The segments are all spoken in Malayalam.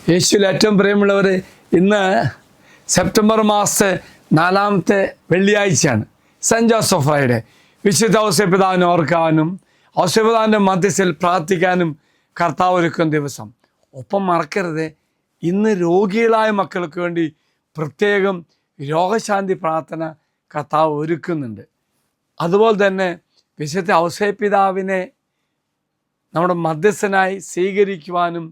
യേശുവിൽ ഏറ്റവും പ്രിയമുള്ളവർ, ഇന്ന് സെപ്റ്റംബർ മാസത്തെ 4-ാമത്തെ വെള്ളിയാഴ്ചയാണ്. Saint Joseph Friday. വിശുദ്ധ ഔസേപ്പിതാവിനെ ഓർക്കാനും ഔസേപ്പിതാവിൻ്റെ മധ്യസ്ഥയിൽ പ്രാർത്ഥിക്കാനും കർത്താവ് ഒരുക്കുന്ന ദിവസം. ഒപ്പം മറക്കരുത്, ഇന്ന് രോഗികളായ മക്കൾക്ക് വേണ്ടി പ്രത്യേകം രോഗശാന്തി പ്രാർത്ഥന കർത്താവ് ഒരുക്കുന്നുണ്ട്. അതുപോലെ തന്നെ വിശുദ്ധ ഔസേപ്പിതാവിനെ നമ്മുടെ മധ്യസ്ഥനായി സ്വീകരിക്കുവാനും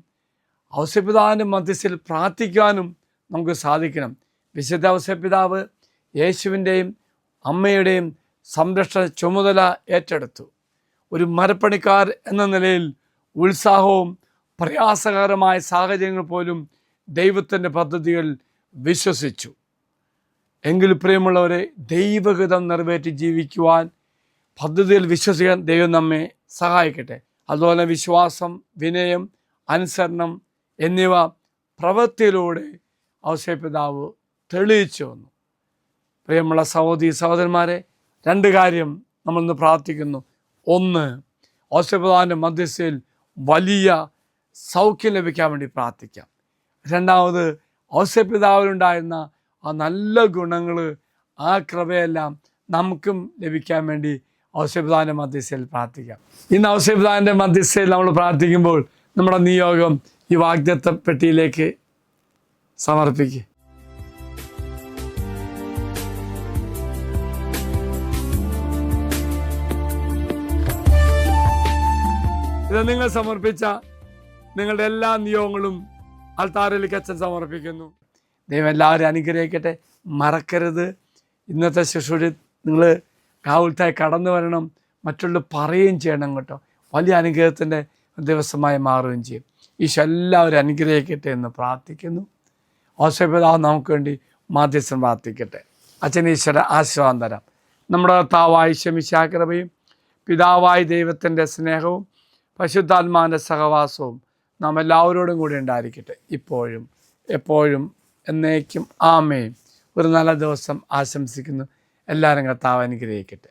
ഔസേപ്പിതാവിൻ്റെ മധ്യസ്ഥയിൽ പ്രാർത്ഥിക്കുവാനും നമുക്ക് സാധിക്കണം. വിശുദ്ധ ഔസേപ്പിതാവ് യേശുവിൻ്റെയും അമ്മയുടെയും സംരക്ഷണ ചുമതല ഏറ്റെടുത്തു. ഒരു മരപ്പണിക്കാർ എന്ന നിലയിൽ ഉത്സാഹവും പ്രയാസകരമായ സാഹചര്യങ്ങൾ പോലും ദൈവത്തിൻ്റെ പദ്ധതികൾ വിശ്വസിച്ചു. എങ്കിൽ പ്രിയമുള്ളവരെ, ദൈവഹിതം നിറവേറ്റി ജീവിക്കുവാൻ, പദ്ധതിയിൽ വിശ്വസിക്കാൻ ദൈവം നമ്മെ സഹായിക്കട്ടെ. അതുപോലെ വിശ്വാസം, വിനയം, അനുസരണം എന്നിവ പ്രവൃത്തിയിലൂടെ ഔസേപ്പിതാവ് തെളിയിച്ചു വന്നു. പ്രിയമുള്ള സഹോദരന്മാരെ, 2 കാര്യം നമ്മളിന്ന് പ്രാർത്ഥിക്കുന്നു. ഒന്ന്, ഔസേപ്പിതാവിൻ്റെ മധ്യസ്ഥയിൽ വലിയ സൗഖ്യം ലഭിക്കാൻ വേണ്ടി പ്രാർത്ഥിക്കാം. 2ാമത്, ഔസേപ്പിതാവിലുണ്ടായിരുന്ന ആ നല്ല ഗുണങ്ങൾ, ആ കൃപയെല്ലാം നമുക്കും ലഭിക്കാൻ വേണ്ടി ഔസേപ്പിതാവിൻ്റെ മധ്യസ്ഥയിൽ പ്രാർത്ഥിക്കാം. ഇന്ന് ഔസേപ്പിതാവിൻ്റെ മധ്യസ്ഥയിൽ നമ്മൾ പ്രാർത്ഥിക്കുമ്പോൾ നമ്മുടെ നിയോഗം ഈ വാഗ്ദത്ത പെട്ടിയിലേക്ക് സമർപ്പിക്കുക. ഇത് നിങ്ങൾ സമർപ്പിച്ച നിങ്ങളുടെ എല്ലാ നിയോഗങ്ങളും അൾത്താരയിലേക്ക് അച്ഛൻ സമർപ്പിക്കുന്നു. ദൈവം എല്ലാവരും അനുഗ്രഹിക്കട്ടെ. മറക്കരുത്, ഇന്നത്തെ ശുശ്രൂഷ നിങ്ങൾ കാവൽത്തായി കടന്നു വരണം, മറ്റുള്ള പറയുകയും ചെയ്യണം കേട്ടോ. വലിയ അനുഗ്രഹത്തിൻ്റെ ദിവസമായി മാറുകയും ചെയ്യും. ഈശോ എല്ലാവരും അനുഗ്രഹിക്കട്ടെ എന്ന് പ്രാർത്ഥിക്കുന്നു. ഔസേപ്പിതാവ് നമുക്ക് വേണ്ടി മാധ്യസ്ഥം പ്രാർത്ഥിക്കട്ടെ. അച്ഛൻ ഈശ്വര ആശീർവാദം തരാം. നമ്മുടെ കർത്താവായ ഈശോ മിശിഹായുടെ കൃപയും പിതാവായ ദൈവത്തിൻ്റെ സ്നേഹവും പരിശുദ്ധാത്മാവിൻ്റെ സഹവാസവും നാം എല്ലാവരോടും കൂടി ഉണ്ടായിരിക്കട്ടെ, ഇപ്പോഴും എപ്പോഴും എന്നേക്കും. ആമേൻ. ഒരു നല്ല ദിവസം ആശംസിക്കുന്നു. എല്ലാവരും കർത്താവ് അനുഗ്രഹിക്കട്ടെ.